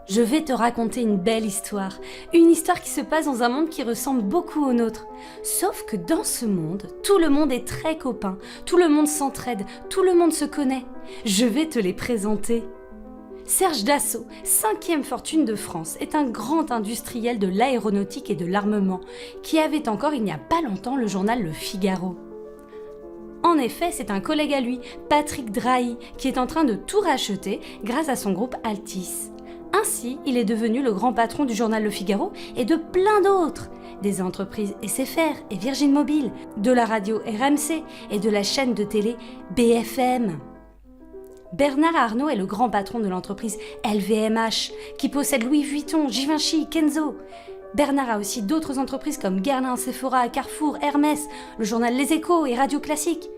Je vais te raconter une belle histoire. Une histoire qui se passe dans un monde qui ressemble beaucoup au nôtre. Sauf que dans ce monde, tout le monde est très copain, tout le monde s'entraide, tout le monde se connaît. Je vais te les présenter. Serge Dassault, 5e fortune de France, est un grand industriel de l'aéronautique et de l'armement, qui avait encore il n'y a pas longtemps le journal Le Figaro. En effet, c'est un collègue à lui, Patrick Drahi, qui est en train de tout racheter grâce à son groupe Altis. Ainsi, il est devenu le grand patron du journal Le Figaro et de plein d'autres, des entreprises SFR et Virgin Mobile, de la radio RMC et de la chaîne de télé BFM. Bernard Arnault est le grand patron de l'entreprise LVMH, qui possède Louis Vuitton, Givenchy, Kenzo. Bernard a aussi d'autres entreprises comme Guerlain, Sephora, Carrefour, Hermès, le journal Les Échos et Radio Classique.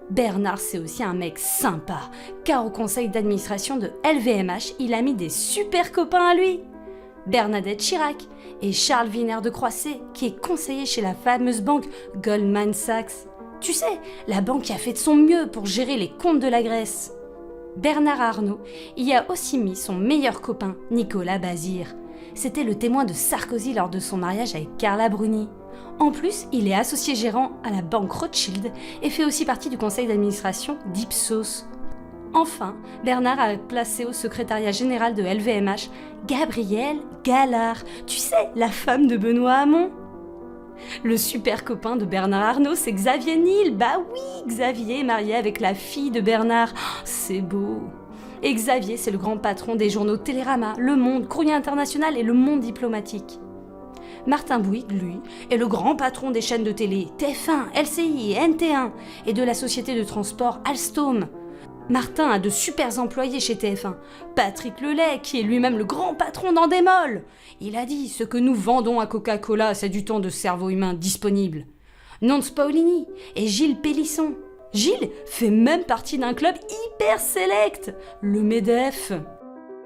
Bernard, c'est aussi un mec sympa, car au conseil d'administration de LVMH, il a mis des super copains à lui. Bernadette Chirac et Charles Wiener de Croisset, qui est conseiller chez la fameuse banque Goldman Sachs. Tu sais, la banque qui a fait de son mieux pour gérer les comptes de la Grèce. Bernard Arnault y a aussi mis son meilleur copain, Nicolas Bazir. C'était le témoin de Sarkozy lors de son mariage avec Carla Bruni. En plus, il est associé gérant à la banque Rothschild et fait aussi partie du conseil d'administration d'Ipsos. Enfin, Bernard a placé au secrétariat général de LVMH Gabrielle Gallard, tu sais, la femme de Benoît Hamon. Le super copain de Bernard Arnault, c'est Xavier Niel. Bah oui, Xavier est marié avec la fille de Bernard. Oh, c'est beau. Et Xavier, c'est le grand patron des journaux Télérama, Le Monde, Courrier International et Le Monde Diplomatique. Martin Bouygues, lui, est le grand patron des chaînes de télé TF1, LCI et NT1 et de la société de transport Alstom. Martin a de super employés chez TF1. Patrick Lelay, qui est lui-même le grand patron d'Endemol. Il a dit « Ce que nous vendons à Coca-Cola, c'est du temps de cerveau humain disponible ». Nance Paolini et Gilles Pélisson. Gilles fait même partie d'un club hyper select, le MEDEF.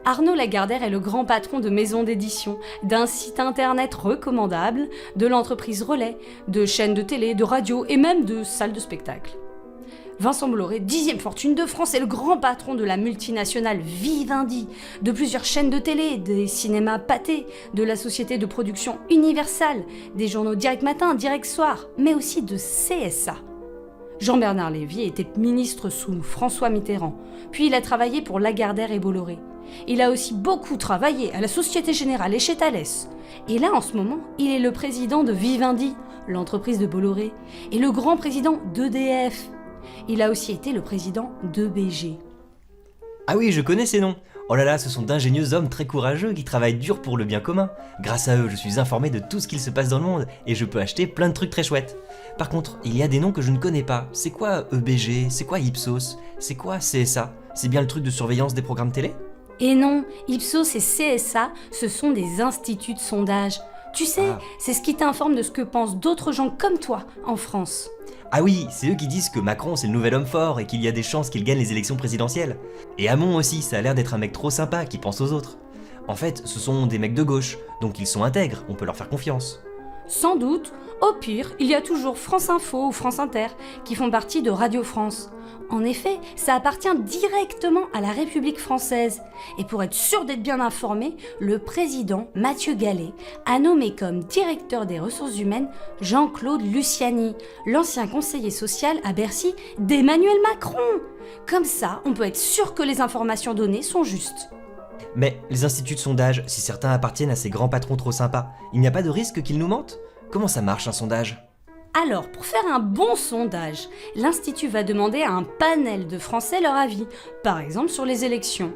Arnaud Lagardère est le grand patron de maisons d'édition, d'un site internet recommandable, de l'entreprise Relais, de chaînes de télé, de radio et même de salles de spectacle. Vincent Bolloré, 10e fortune de France, est le grand patron de la multinationale Vivendi, de plusieurs chaînes de télé, des cinémas Pathé, de la société de production Universal, des journaux Direct Matin, Direct Soir, mais aussi de CSA. Jean-Bernard Lévy était ministre sous François Mitterrand, puis il a travaillé pour Lagardère et Bolloré. Il a aussi beaucoup travaillé à la Société Générale et chez Thales. Et là, en ce moment, il est le président de Vivendi, l'entreprise de Bolloré, et le grand président d'EDF. Il a aussi été le président d'EBG. Ah oui, je connais ces noms. Oh là là, ce sont d'ingénieux hommes très courageux qui travaillent dur pour le bien commun. Grâce à eux, je suis informé de tout ce qu'il se passe dans le monde et je peux acheter plein de trucs très chouettes. Par contre, il y a des noms que je ne connais pas. C'est quoi EBG? C'est quoi Ipsos? C'est quoi CSA? C'est bien le truc de surveillance des programmes télé? Et non, Ipsos et CSA, ce sont des instituts de sondage. Tu sais, c'est ce qui t'informe de ce que pensent d'autres gens comme toi en France. Ah oui, c'est eux qui disent que Macron c'est le nouvel homme fort et qu'il y a des chances qu'il gagne les élections présidentielles. Et Hamon aussi, ça a l'air d'être un mec trop sympa qui pense aux autres. En fait, ce sont des mecs de gauche, donc ils sont intègres, on peut leur faire confiance. Sans doute, au pire, il y a toujours France Info ou France Inter qui font partie de Radio France. En effet, ça appartient directement à la République française. Et pour être sûr d'être bien informé, le président Mathieu Gallet a nommé comme directeur des ressources humaines Jean-Claude Luciani, l'ancien conseiller social à Bercy d'Emmanuel Macron. Comme ça, on peut être sûr que les informations données sont justes. Mais les instituts de sondage, si certains appartiennent à ces grands patrons trop sympas, il n'y a pas de risque qu'ils nous mentent? Comment ça marche un sondage? Alors, pour faire un bon sondage, l'Institut va demander à un panel de Français leur avis, par exemple sur les élections.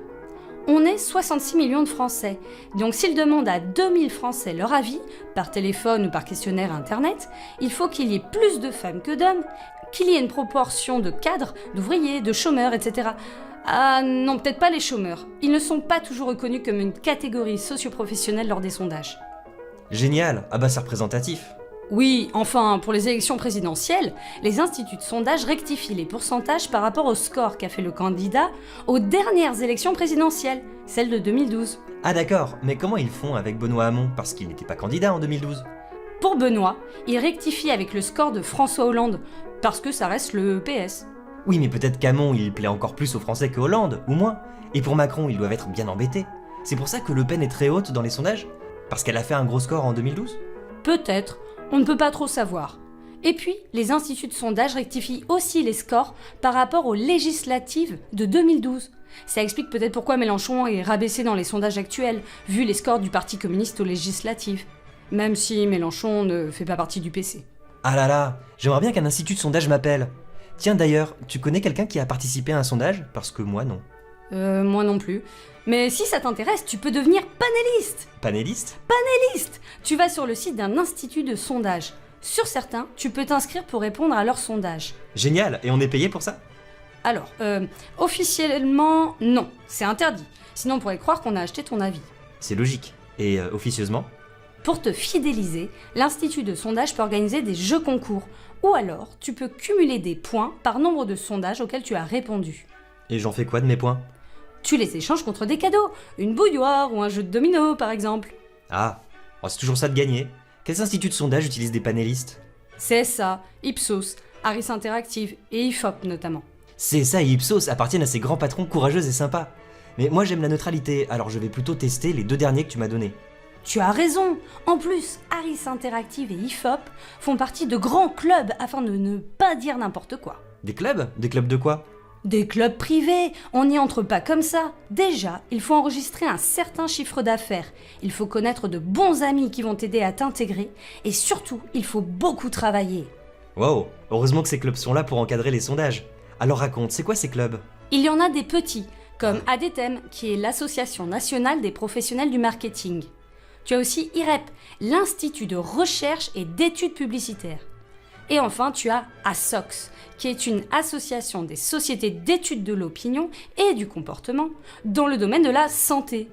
On est 66 millions de Français, donc s'ils demandent à 2000 Français leur avis, par téléphone ou par questionnaire internet, il faut qu'il y ait plus de femmes que d'hommes, qu'il y ait une proportion de cadres, d'ouvriers, de chômeurs, etc. Ah non, peut-être pas les chômeurs. Ils ne sont pas toujours reconnus comme une catégorie socio-professionnelle lors des sondages. Génial, ah bah c'est représentatif. Oui, enfin, pour les élections présidentielles, les instituts de sondage rectifient les pourcentages par rapport au score qu'a fait le candidat aux dernières élections présidentielles, celles de 2012. Ah d'accord, mais comment ils font avec Benoît Hamon, parce qu'il n'était pas candidat en 2012? Pour Benoît, il rectifie avec le score de François Hollande, parce que ça reste le PS. Oui, mais peut-être qu'Hamon, il plaît encore plus aux Français que Hollande, ou moins. Et pour Macron, ils doivent être bien embêtés. C'est pour ça que Le Pen est très haute dans les sondages? Parce qu'elle a fait un gros score en 2012? Peut-être, on ne peut pas trop savoir. Et puis, les instituts de sondage rectifient aussi les scores par rapport aux législatives de 2012. Ça explique peut-être pourquoi Mélenchon est rabaissé dans les sondages actuels, vu les scores du Parti communiste aux législatives. Même si Mélenchon ne fait pas partie du PC. Ah là là, j'aimerais bien qu'un institut de sondage m'appelle. Tiens d'ailleurs, tu connais quelqu'un qui a participé à un sondage? Parce que moi non. Moi non plus. Mais si ça t'intéresse, tu peux devenir panéliste. Panéliste? Panéliste! Tu vas sur le site d'un institut de sondage. Sur certains, tu peux t'inscrire pour répondre à leur sondage. Génial, et on est payé pour ça? Alors, officiellement, non, c'est interdit. Sinon on pourrait croire qu'on a acheté ton avis. C'est logique. Et officieusement? Pour te fidéliser, l'institut de sondage peut organiser des jeux concours. Ou alors, tu peux cumuler des points par nombre de sondages auxquels tu as répondu. Et j'en fais quoi de mes points? Tu les échanges contre des cadeaux, une bouilloire ou un jeu de domino par exemple. Ah, oh, c'est toujours ça de gagner. Quels instituts de sondage utilisent des panélistes? CSA, Ipsos, Harris Interactive et IFOP notamment. CSA et Ipsos appartiennent à ces grands patrons courageux et sympas. Mais moi j'aime la neutralité, alors je vais plutôt tester les 2 derniers que tu m'as donnés. Tu as raison. En plus, Harris Interactive et IFOP font partie de grands clubs afin de ne pas dire n'importe quoi. Des clubs? Des clubs de quoi? Des clubs privés, on n'y entre pas comme ça. Déjà, il faut enregistrer un certain chiffre d'affaires. Il faut connaître de bons amis qui vont t'aider à t'intégrer. Et surtout, il faut beaucoup travailler. Wow, heureusement que ces clubs sont là pour encadrer les sondages. Alors raconte, c'est quoi ces clubs? Il y en a des petits, comme ADTEM, qui est l'Association nationale des professionnels du marketing. Tu as aussi IREP, l'Institut de recherche et d'études publicitaires. Et enfin, tu as ASOX, qui est une association des sociétés d'études de l'opinion et du comportement dans le domaine de la santé.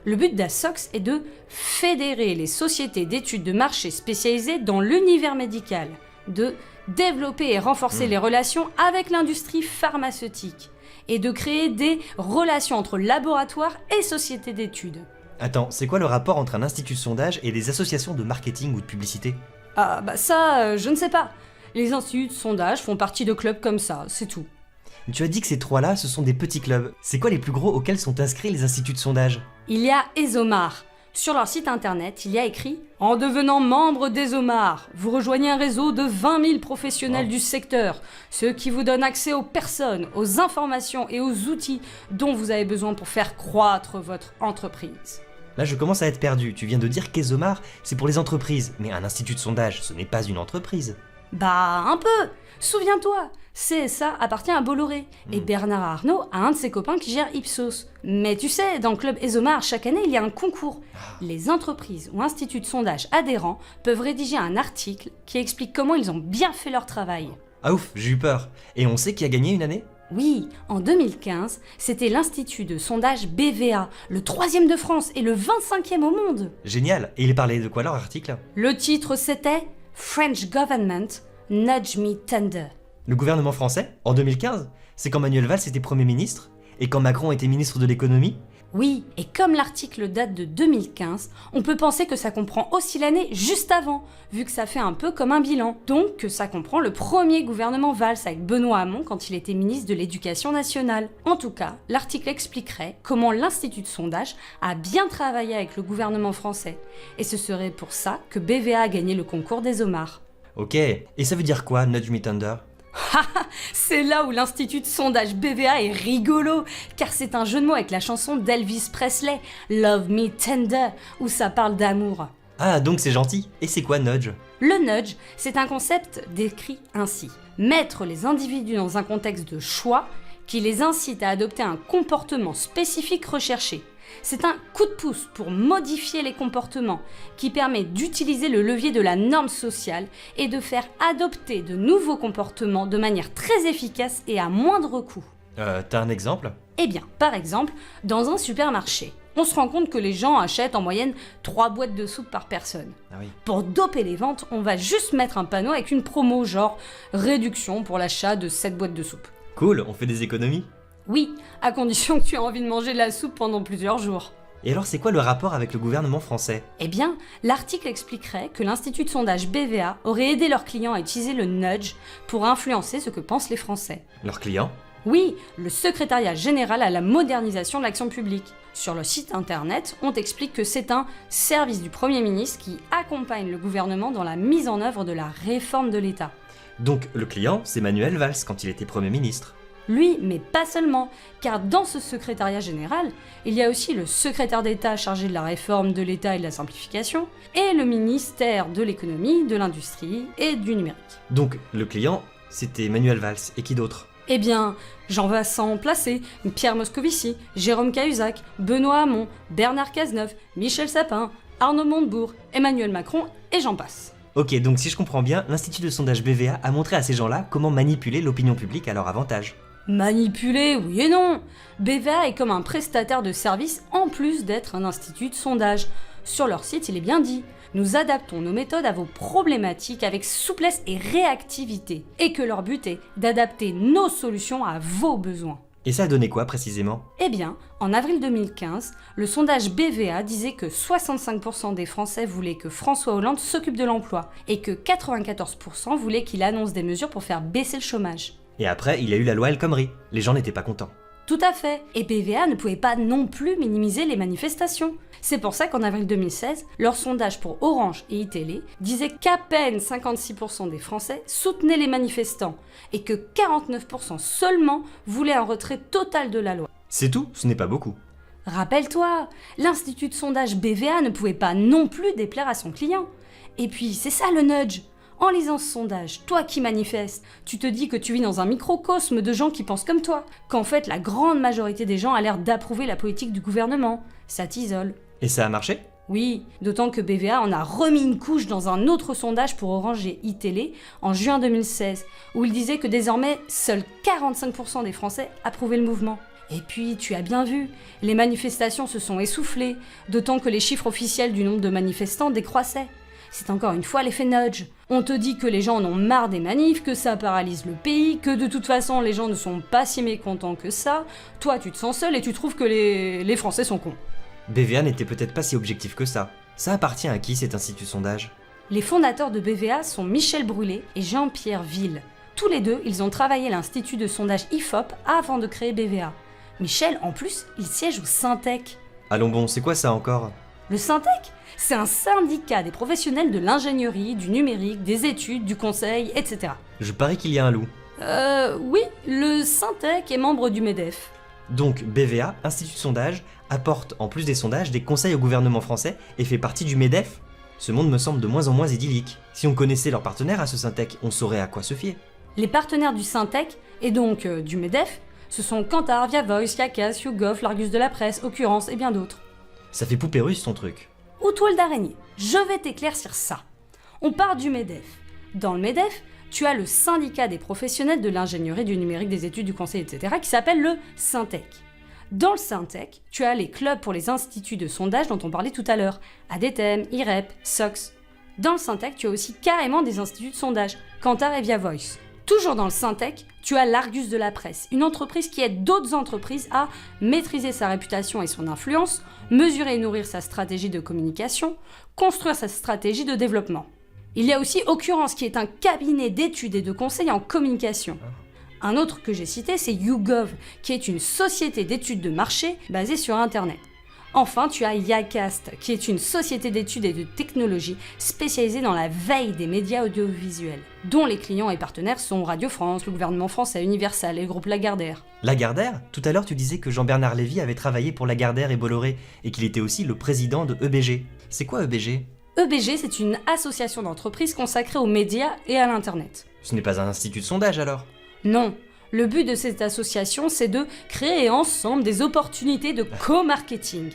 Le but d'ASOX est de fédérer les sociétés d'études de marché spécialisées dans l'univers médical, de développer et renforcer les relations avec l'industrie pharmaceutique et de créer des relations entre laboratoires et sociétés d'études. Attends, c'est quoi le rapport entre un institut de sondage et des associations de marketing ou de publicité? Ah bah ça, je ne sais pas. Les instituts de sondage font partie de clubs comme ça, c'est tout. Tu as dit que ces 3-là, ce sont des petits clubs. C'est quoi les plus gros auxquels sont inscrits les instituts de sondage? Il y a ESOMAR. Sur leur site internet, il y a écrit « En devenant membre d'ESOMAR, vous rejoignez un réseau de 20 000 professionnels du secteur, ce qui vous donne accès aux personnes, aux informations et aux outils dont vous avez besoin pour faire croître votre entreprise. » Là, je commence à être perdu. Tu viens de dire qu'ESOMAR, c'est pour les entreprises. Mais un institut de sondage, ce n'est pas une entreprise. Bah, un peu. Souviens-toi, CSA appartient à Bolloré, et Bernard Arnault a un de ses copains qui gère Ipsos. Mais tu sais, dans le club ESOMAR, chaque année, il y a un concours. Les entreprises ou instituts de sondage adhérents peuvent rédiger un article qui explique comment ils ont bien fait leur travail. Ah ouf, j'ai eu peur. Et on sait qui a gagné une année? Oui, en 2015, c'était l'institut de sondage BVA, le 3e de France et le 25e au monde. Génial. Et il parlait de quoi leur article? Le titre c'était French Government Nudge Me Tender. Le gouvernement français? En 2015? C'est quand Manuel Valls était Premier ministre? Et quand Macron était ministre de l'économie? Oui, et comme l'article date de 2015, on peut penser que ça comprend aussi l'année juste avant, vu que ça fait un peu comme un bilan. Donc que ça comprend le premier gouvernement Valls avec Benoît Hamon quand il était ministre de l'Éducation nationale. En tout cas, l'article expliquerait comment l'Institut de sondage a bien travaillé avec le gouvernement français. Et ce serait pour ça que BVA a gagné le concours des Omars. Ok, et ça veut dire quoi, Nudge Me Thunder? C'est là où l'institut de sondage BVA est rigolo, car c'est un jeu de mots avec la chanson d'Elvis Presley, Love Me Tender, où ça parle d'amour. Ah, donc c'est gentil. Et c'est quoi nudge? Le nudge, c'est un concept décrit ainsi. Mettre les individus dans un contexte de choix qui les incite à adopter un comportement spécifique recherché. C'est un coup de pouce pour modifier les comportements qui permet d'utiliser le levier de la norme sociale et de faire adopter de nouveaux comportements de manière très efficace et à moindre coût. T'as un exemple? Eh bien, par exemple, dans un supermarché, on se rend compte que les gens achètent en moyenne 3 boîtes de soupe par personne. Ah oui. Pour doper les ventes, on va juste mettre un panneau avec une promo genre réduction pour l'achat de 7 boîtes de soupe. Cool, on fait des économies. Oui, à condition que tu aies envie de manger de la soupe pendant plusieurs jours. Et alors c'est quoi le rapport avec le gouvernement français? Eh bien, l'article expliquerait que l'institut de sondage BVA aurait aidé leurs clients à utiliser le nudge pour influencer ce que pensent les Français. Leurs clients? Oui, le secrétariat général à la modernisation de l'action publique. Sur le site internet, on t'explique que c'est un service du Premier ministre qui accompagne le gouvernement dans la mise en œuvre de la réforme de l'État. Donc le client, c'est Manuel Valls quand il était Premier ministre. Lui, mais pas seulement, car dans ce secrétariat général, il y a aussi le secrétaire d'État chargé de la réforme de l'État et de la simplification, et le ministère de l'économie, de l'industrie et du numérique. Donc le client, c'était Manuel Valls, et qui d'autre? Eh bien, Jean-Vincent Placé, Pierre Moscovici, Jérôme Cahuzac, Benoît Hamon, Bernard Cazeneuve, Michel Sapin, Arnaud Montebourg, Emmanuel Macron et j'en passe. Ok, donc si je comprends bien, l'institut de sondage BVA a montré à ces gens-là comment manipuler l'opinion publique à leur avantage. Manipuler, oui et non. BVA est comme un prestataire de service en plus d'être un institut de sondage. Sur leur site, il est bien dit. Nous adaptons nos méthodes à vos problématiques avec souplesse et réactivité, et que leur but est d'adapter nos solutions à vos besoins. Et ça a donné quoi précisément? Eh bien, en avril 2015, le sondage BVA disait que 65% des Français voulaient que François Hollande s'occupe de l'emploi, et que 94% voulaient qu'il annonce des mesures pour faire baisser le chômage. Et après, il y a eu la loi El Khomri. Les gens n'étaient pas contents. Tout à fait. Et BVA ne pouvait pas non plus minimiser les manifestations. C'est pour ça qu'en avril 2016, leur sondage pour Orange et iTélé disait qu'à peine 56% des Français soutenaient les manifestants et que 49% seulement voulaient un retrait total de la loi. C'est tout? Ce n'est pas beaucoup. Rappelle-toi, l'institut de sondage BVA ne pouvait pas non plus déplaire à son client. Et puis, c'est ça le nudge. En lisant ce sondage, toi qui manifestes, tu te dis que tu vis dans un microcosme de gens qui pensent comme toi, qu'en fait la grande majorité des gens a l'air d'approuver la politique du gouvernement. Ça t'isole. Et ça a marché? Oui, d'autant que BVA en a remis une couche dans un autre sondage pour Orange et iTélé en juin 2016, où il disait que désormais, seuls 45% des Français approuvaient le mouvement. Et puis, tu as bien vu, les manifestations se sont essoufflées, d'autant que les chiffres officiels du nombre de manifestants décroissaient. C'est encore une fois l'effet nudge. On te dit que les gens en ont marre des manifs, que ça paralyse le pays, que de toute façon les gens ne sont pas si mécontents que ça. Toi, tu te sens seul et tu trouves que les Français sont cons. BVA n'était peut-être pas si objectif que ça. Ça appartient à qui cet institut de sondage? Les fondateurs de BVA sont Michel Brûlé et Jean-Pierre Ville. Tous les deux, ils ont travaillé à l'institut de sondage IFOP avant de créer BVA. Michel, en plus, il siège au Syntec. Allons bon, c'est quoi ça encore? Le Syntec, c'est un syndicat des professionnels de l'ingénierie, du numérique, des études, du conseil, etc. Je parie qu'il y a un loup. Oui, le Syntec est membre du MEDEF. Donc BVA, institut de sondage, apporte en plus des sondages des conseils au gouvernement français et fait partie du MEDEF? Ce monde me semble de moins en moins idyllique. Si on connaissait leurs partenaires à ce Syntec, on saurait à quoi se fier. Les partenaires du Syntec, et donc du MEDEF, ce sont Kantar, Via Voice, Yakas, YouGov, l'Argus de la Presse, Occurrence et bien d'autres. Ça fait poupée russe ton truc. Ou toile d'araignée, je vais t'éclaircir ça. On part du MEDEF. Dans le MEDEF, tu as le syndicat des professionnels de l'ingénierie, du numérique, des études, du conseil, etc. qui s'appelle le Syntec. Dans le Syntec, tu as les clubs pour les instituts de sondage dont on parlait tout à l'heure, ADTM, IREP, SOX. Dans le Syntec, tu as aussi carrément des instituts de sondage, Kantar et Via Voice. Toujours dans le Syntec, tu as l'Argus de la Presse, une entreprise qui aide d'autres entreprises à maîtriser sa réputation et son influence, mesurer et nourrir sa stratégie de communication, construire sa stratégie de développement. Il y a aussi Occurrence, qui est un cabinet d'études et de conseils en communication. Un autre que j'ai cité, c'est YouGov, qui est une société d'études de marché basée sur Internet. Enfin, tu as Yacast, qui est une société d'études et de technologie spécialisée dans la veille des médias audiovisuels, dont les clients et partenaires sont Radio France, le gouvernement français, Universal et le groupe Lagardère. Lagardère? Tout à l'heure tu disais que Jean-Bernard Lévy avait travaillé pour Lagardère et Bolloré, et qu'il était aussi le président de EBG. C'est quoi EBG? EBG, c'est une association d'entreprises consacrée aux médias et à l'Internet. Ce n'est pas un institut de sondage alors? Non. Le but de cette association, c'est de créer ensemble des opportunités de co-marketing.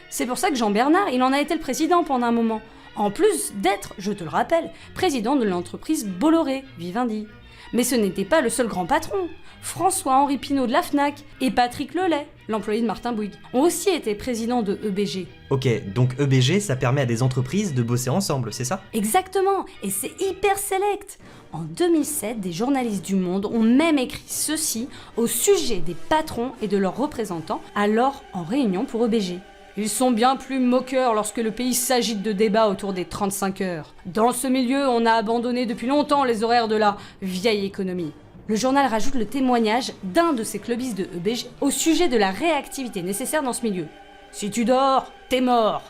C'est pour ça que Jean-Bernard, il en a été le président pendant un moment. En plus d'être, je te le rappelle, président de l'entreprise Bolloré, Vivendi. Mais ce n'était pas le seul grand patron. François-Henri Pinault de la FNAC et Patrick Lelay, l'employé de Martin Bouygues, ont aussi été présidents de EBG. Ok, donc EBG, ça permet à des entreprises de bosser ensemble, c'est ça? Exactement, et c'est hyper select. En 2007, des journalistes du Monde ont même écrit ceci au sujet des patrons et de leurs représentants, alors en réunion pour EBG. Ils sont bien plus moqueurs lorsque le pays s'agite de débats autour des 35 heures. Dans ce milieu, on a abandonné depuis longtemps les horaires de la vieille économie. Le journal rajoute le témoignage d'un de ses clubistes de EBG au sujet de la réactivité nécessaire dans ce milieu. Si tu dors, t'es mort.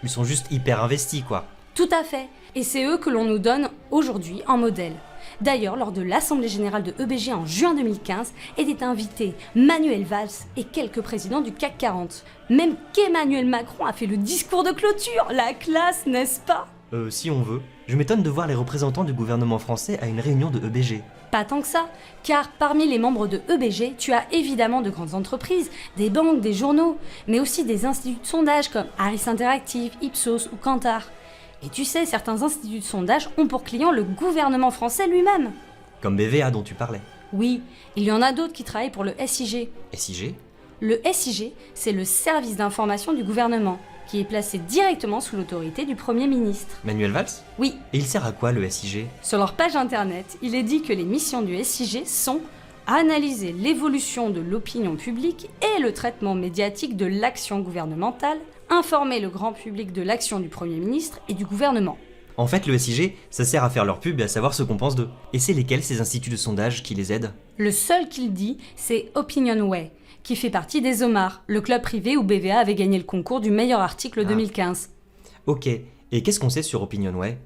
Ils sont juste hyper investis, quoi. Tout à fait, et c'est eux que l'on nous donne aujourd'hui en modèle. D'ailleurs, lors de l'Assemblée Générale de EBG en juin 2015, étaient invités Manuel Valls et quelques présidents du CAC 40. Même qu'Emmanuel Macron a fait le discours de clôture, la classe, n'est-ce pas ? Si on veut. Je m'étonne de voir les représentants du gouvernement français à une réunion de EBG. Pas tant que ça, car parmi les membres de EBG, tu as évidemment de grandes entreprises, des banques, des journaux, mais aussi des instituts de sondage comme Harris Interactive, Ipsos ou Kantar. Et tu sais, certains instituts de sondage ont pour client le gouvernement français lui-même. Comme BVA dont tu parlais. Oui, il y en a d'autres qui travaillent pour le SIG. SIG ? Le SIG, c'est le service d'information du gouvernement, qui est placé directement sous l'autorité du Premier ministre. Manuel Valls ? Oui, Et il sert à quoi le SIG ? sur leur page internet, il est dit que les missions du SIG sont analyser l'évolution de l'opinion publique et le traitement médiatique de l'action gouvernementale, informer le grand public de l'action du Premier ministre et du gouvernement. En fait, le SIG, ça sert à faire leur pub et à savoir ce qu'on pense d'eux. Et c'est lesquels ces instituts de sondage qui les aident ? Le seul qu'il dit, c'est Opinionway, qui fait partie des OMAR, le club privé où BVA avait gagné le concours du meilleur article 2015. Ok, et qu'est-ce qu'on sait sur Opinionway ?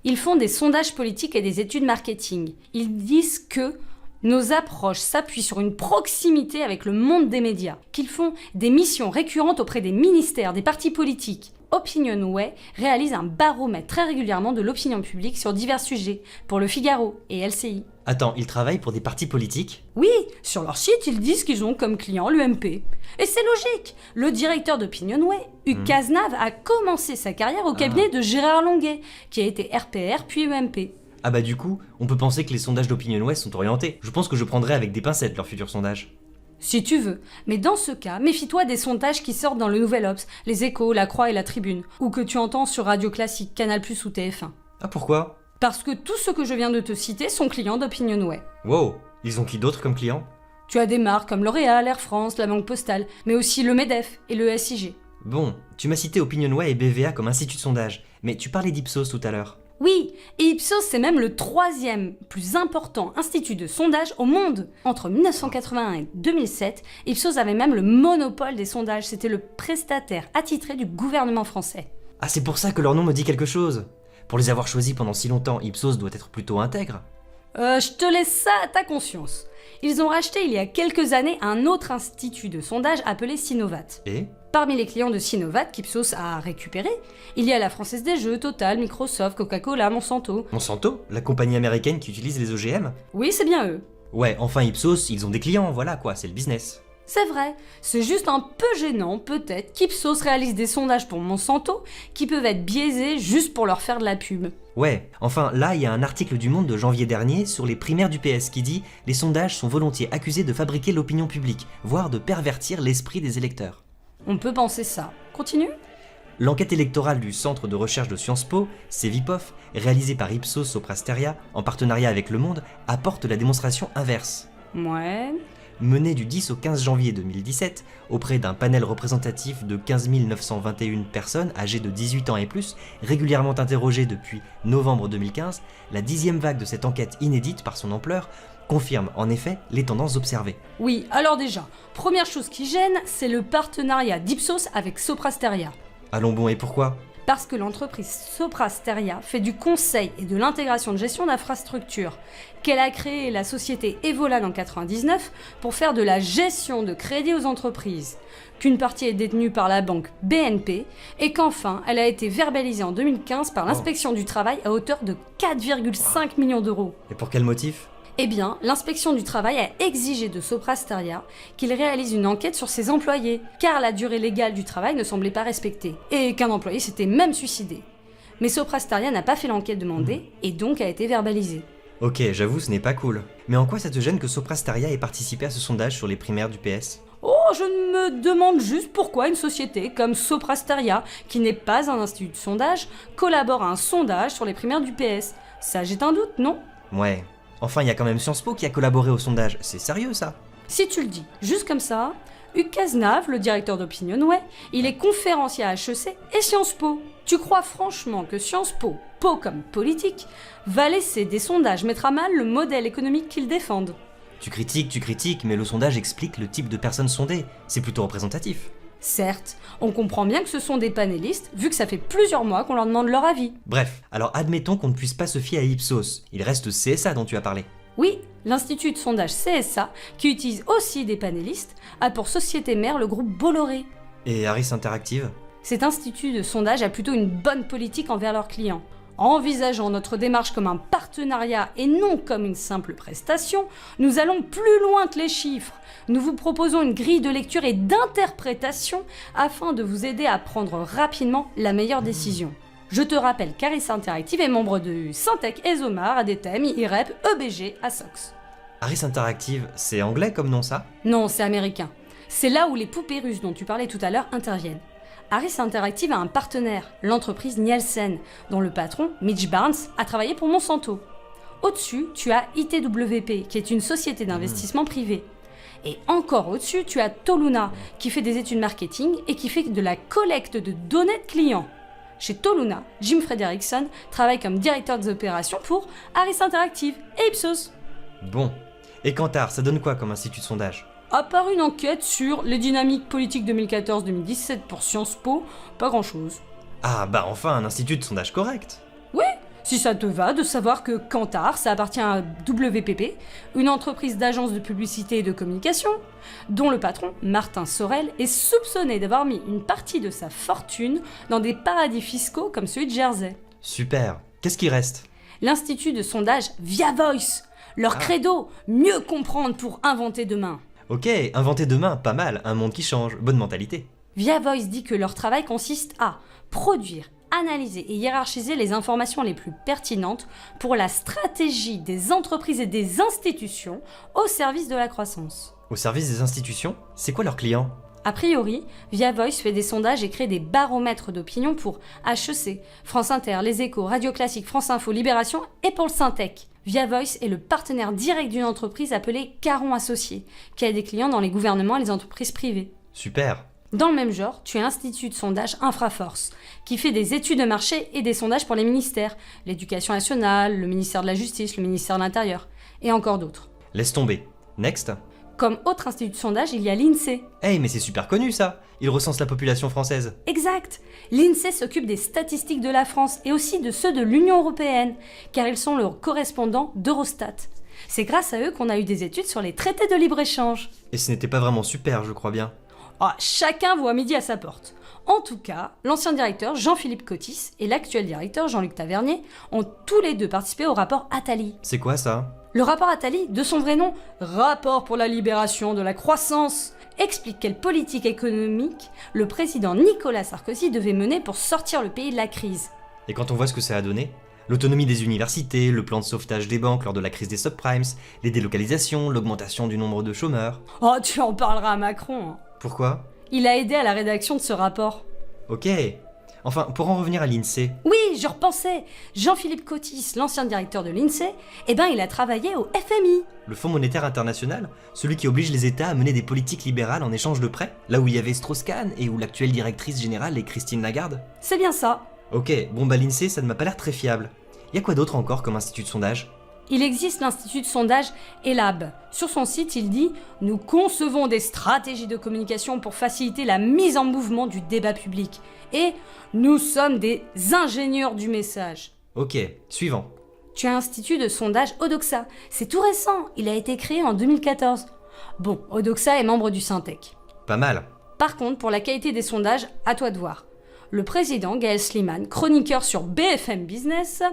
Ils font des sondages politiques et des études marketing. Ils disent que nos approches s'appuient sur une proximité avec le monde des médias, qu'ils font des missions récurrentes auprès des ministères, des partis politiques. Opinionway réalise un baromètre très régulièrement de l'opinion publique sur divers sujets, pour Le Figaro et LCI. Attends, ils travaillent pour des partis politiques ? Oui, sur leur site, ils disent qu'ils ont comme client l'UMP. Et c'est logique. Le directeur d'Opinionway, Hugues Cazenave, a commencé sa carrière au cabinet de Gérard Longuet, qui a été RPR puis UMP. Ah bah du coup, on peut penser que les sondages d'Opinionway sont orientés. Je pense que je prendrai avec des pincettes leurs futurs sondages. Si tu veux. Mais dans ce cas, méfie-toi des sondages qui sortent dans le Nouvel Obs, les Échos, la Croix et la Tribune, ou que tu entends sur Radio Classique, Canal+ ou TF1. Ah pourquoi ? Parce que tous ceux que je viens de te citer sont clients d'Opinionway. Wow, ils ont qui d'autre comme clients ? Tu as des marques comme L'Oréal, Air France, la Banque Postale, mais aussi le MEDEF et le SIG. Bon, tu m'as cité Opinionway et BVA comme institut de sondage, mais tu parlais d'Ipsos tout à l'heure. Oui, et Ipsos c'est même le 3e plus important institut de sondage au monde. Entre 1981 et 2007, Ipsos avait même le monopole des sondages, c'était le prestataire attitré du gouvernement français. Ah c'est pour ça que leur nom me dit quelque chose. Pour les avoir choisis pendant si longtemps, Ipsos doit être plutôt intègre. Je te laisse ça à ta conscience. Ils ont racheté il y a quelques années un autre institut de sondage appelé Sinovat. Et ? Parmi les clients de Sinovat qu'Ipsos a récupéré, il y a la Française des Jeux, Total, Microsoft, Coca-Cola, Monsanto. Monsanto ? La compagnie américaine qui utilise les OGM ? Oui, c'est bien eux. Ouais, enfin Ipsos, ils ont des clients, voilà quoi, c'est le business. C'est vrai, c'est juste un peu gênant peut-être qu'Ipsos réalise des sondages pour Monsanto qui peuvent être biaisés juste pour leur faire de la pub. Ouais, enfin là il y a un article du Monde de janvier dernier sur les primaires du PS qui dit « Les sondages sont volontiers accusés de fabriquer l'opinion publique, voire de pervertir l'esprit des électeurs ». On peut penser ça. Continue ? L'enquête électorale du Centre de recherche de Sciences Po, CEVIPOF, réalisée par Ipsos Soprasteria en partenariat avec Le Monde, apporte la démonstration inverse. Ouais... Menée du 10 au 15 janvier 2017, auprès d'un panel représentatif de 15 921 personnes âgées de 18 ans et plus, régulièrement interrogées depuis novembre 2015, la 10e vague de cette enquête inédite par son ampleur confirme en effet les tendances observées. Oui, alors déjà, première chose qui gêne, c'est le partenariat d'Ipsos avec Soprasteria. Allons bon, et pourquoi ? Parce que l'entreprise Soprasteria fait du conseil et de l'intégration de gestion d'infrastructures, qu'elle a créé la société Evolan en 1999 pour faire de la gestion de crédit aux entreprises, qu'une partie est détenue par la banque BNP et qu'enfin elle a été verbalisée en 2015 par l'inspection du travail à hauteur de 4,5 millions d'euros. Et pour quel motif ? Eh bien, l'inspection du travail a exigé de Soprasteria qu'il réalise une enquête sur ses employés, car la durée légale du travail ne semblait pas respectée, et qu'un employé s'était même suicidé. Mais Soprasteria n'a pas fait l'enquête demandée, et donc a été verbalisée. Ok, j'avoue, ce n'est pas cool. Mais en quoi ça te gêne que Soprasteria ait participé à ce sondage sur les primaires du PS ? Oh, je me demande juste pourquoi une société comme Soprasteria, qui n'est pas un institut de sondage, collabore à un sondage sur les primaires du PS. Ça jette un doute, non ? Ouais. Enfin, il y a quand même Sciences Po qui a collaboré au sondage, c'est sérieux ça ? Si tu le dis, juste comme ça, Hugues Cazenave, le directeur d'Opinionway, il est conférencier à HEC et Sciences Po. Tu crois franchement que Sciences Po, Po comme politique, va laisser des sondages mettre à mal le modèle économique qu'ils défendent ? Tu critiques, mais le sondage explique le type de personnes sondées. C'est plutôt représentatif. Certes, on comprend bien que ce sont des panélistes, vu que ça fait plusieurs mois qu'on leur demande leur avis. Bref, alors admettons qu'on ne puisse pas se fier à Ipsos. Il reste CSA dont tu as parlé. Oui, l'institut de sondage CSA, qui utilise aussi des panélistes, a pour société mère le groupe Bolloré. Et Harris Interactive? Cet institut de sondage a plutôt une bonne politique envers leurs clients. Envisageant notre démarche comme un partenariat et non comme une simple prestation, nous allons plus loin que les chiffres. Nous vous proposons une grille de lecture et d'interprétation afin de vous aider à prendre rapidement la meilleure décision. Je te rappelle qu'Harris Interactive est membre de Syntec, ESOMAR, ADTM, IREP, EBG, ASOX. Harris Interactive, c'est anglais comme nom ça? Non, c'est américain. C'est là où les poupées russes dont tu parlais tout à l'heure interviennent. Harris Interactive a un partenaire, l'entreprise Nielsen, dont le patron, Mitch Barnes, a travaillé pour Monsanto. Au-dessus, tu as ITWP, qui est une société d'investissement privée. Et encore au-dessus, tu as Toluna, qui fait des études marketing et qui fait de la collecte de données de clients. Chez Toluna, Jim Frederickson travaille comme directeur des opérations pour Harris Interactive et Ipsos. Bon. Et Kantar, ça donne quoi comme institut de sondage? À part une enquête sur les dynamiques politiques 2014-2017 pour Sciences Po, pas grand-chose. Ah bah enfin un institut de sondage correct. Oui, si ça te va de savoir que Kantar, ça appartient à WPP, une entreprise d'agence de publicité et de communication, dont le patron, Martin Sorel, est soupçonné d'avoir mis une partie de sa fortune dans des paradis fiscaux comme celui de Jersey. Super. Qu'est-ce qui reste? L'institut de sondage Via Voice, leur credo, mieux comprendre pour inventer demain. Ok, inventer demain, pas mal, un monde qui change, bonne mentalité. Via Voice dit que leur travail consiste à produire, analyser et hiérarchiser les informations les plus pertinentes pour la stratégie des entreprises et des institutions au service de la croissance. Au service des institutions? C'est quoi leurs clients? A priori, Via Voice fait des sondages et crée des baromètres d'opinion pour HEC, France Inter, Les Échos, Radio Classique, France Info, Libération et pour le Syntec. Via Voice est le partenaire direct d'une entreprise appelée Caron Associés, qui a des clients dans les gouvernements et les entreprises privées. Super. Dans le même genre, tu as l'Institut de sondage Infraforce, qui fait des études de marché et des sondages pour les ministères, l'Éducation nationale, le ministère de la Justice, le ministère de l'Intérieur, et encore d'autres. Laisse tomber. Next. Comme autre institut de sondage, il y a l'INSEE. Hey, mais c'est super connu ça. Il recense la population française. Exact. L'INSEE s'occupe des statistiques de la France et aussi de ceux de l'Union européenne, car ils sont le correspondant d'Eurostat. C'est grâce à eux qu'on a eu des études sur les traités de libre-échange. Et ce n'était pas vraiment super, je crois bien. Ah, chacun voit midi à sa porte. En tout cas, l'ancien directeur Jean-Philippe Cotis et l'actuel directeur Jean-Luc Tavernier ont tous les deux participé au rapport Attali. C'est quoi ça? Le rapport Attali, de son vrai nom, Rapport pour la libération de la croissance, explique quelle politique économique le président Nicolas Sarkozy devait mener pour sortir le pays de la crise. Et quand on voit ce que ça a donné, l'autonomie des universités, le plan de sauvetage des banques lors de la crise des subprimes, les délocalisations, l'augmentation du nombre de chômeurs... Oh, tu en parleras à Macron. Pourquoi? Il a aidé à la rédaction de ce rapport. Ok. Enfin, pour en revenir à l'INSEE... Oui, je repensais. Jean-Philippe Cotis, l'ancien directeur de l'INSEE, il a travaillé au FMI. Le Fonds monétaire international? Celui qui oblige les États à mener des politiques libérales en échange de prêts? Là où il y avait Strauss-Kahn et où l'actuelle directrice générale est Christine Lagarde? C'est bien ça. Ok, bon bah l'INSEE, ça ne m'a pas l'air très fiable. Y a quoi d'autre encore comme institut de sondage? Il existe l'institut de sondage ELAB. Sur son site, il dit « Nous concevons des stratégies de communication pour faciliter la mise en mouvement du débat public. Et nous sommes des ingénieurs du message. » Ok, suivant. Tu as l'institut de sondage Odoxa. C'est tout récent, il a été créé en 2014. Bon, Odoxa est membre du Syntec. Pas mal. Par contre, pour la qualité des sondages, à toi de voir. Le président, Gaël Sliman, chroniqueur sur BFM Business,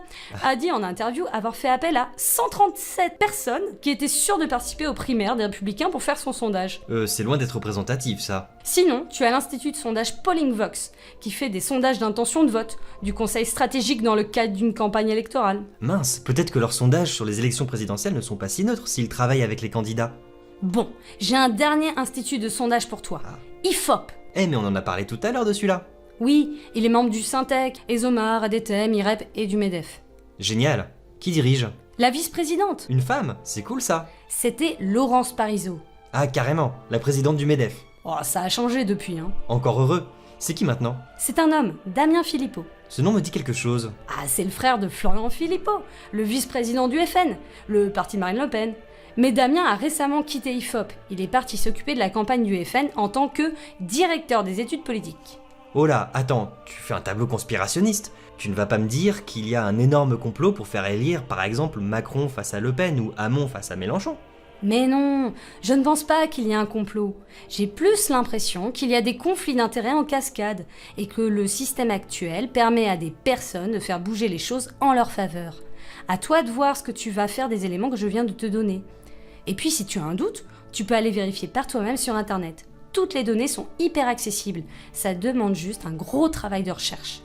a dit en interview avoir fait appel à 137 personnes qui étaient sûres de participer aux primaires des Républicains pour faire son sondage. C'est loin d'être représentatif, ça. Sinon, tu as l'institut de sondage Polling Vox, qui fait des sondages d'intention de vote, du conseil stratégique dans le cadre d'une campagne électorale. Mince, peut-être que leurs sondages sur les élections présidentielles ne sont pas si neutres s'ils travaillent avec les candidats. Bon, j'ai un dernier institut de sondage pour toi. IFOP. Eh mais on en a parlé tout à l'heure de celui-là. Oui, il est membre du Syntec, ESOMAR, ADTM, IREP et du MEDEF. Génial. Qui dirige? La vice-présidente. Une femme? C'est cool ça. C'était Laurence Parisot. Ah carrément, la présidente du MEDEF. Oh, ça a changé depuis, hein. Encore heureux. C'est qui maintenant? C'est un homme, Damien Philippot. Ce nom me dit quelque chose. Ah, c'est le frère de Florian Philippot, le vice-président du FN, le parti de Marine Le Pen. Mais Damien a récemment quitté IFOP. Il est parti s'occuper de la campagne du FN en tant que directeur des études politiques. Oh là, attends, tu fais un tableau conspirationniste. Tu ne vas pas me dire qu'il y a un énorme complot pour faire élire par exemple Macron face à Le Pen ou Hamon face à Mélenchon? Mais non, je ne pense pas qu'il y ait un complot. J'ai plus l'impression qu'il y a des conflits d'intérêts en cascade et que le système actuel permet à des personnes de faire bouger les choses en leur faveur. À toi de voir ce que tu vas faire des éléments que je viens de te donner. Et puis si tu as un doute, tu peux aller vérifier par toi-même sur internet. Toutes les données sont hyper accessibles, ça demande juste un gros travail de recherche.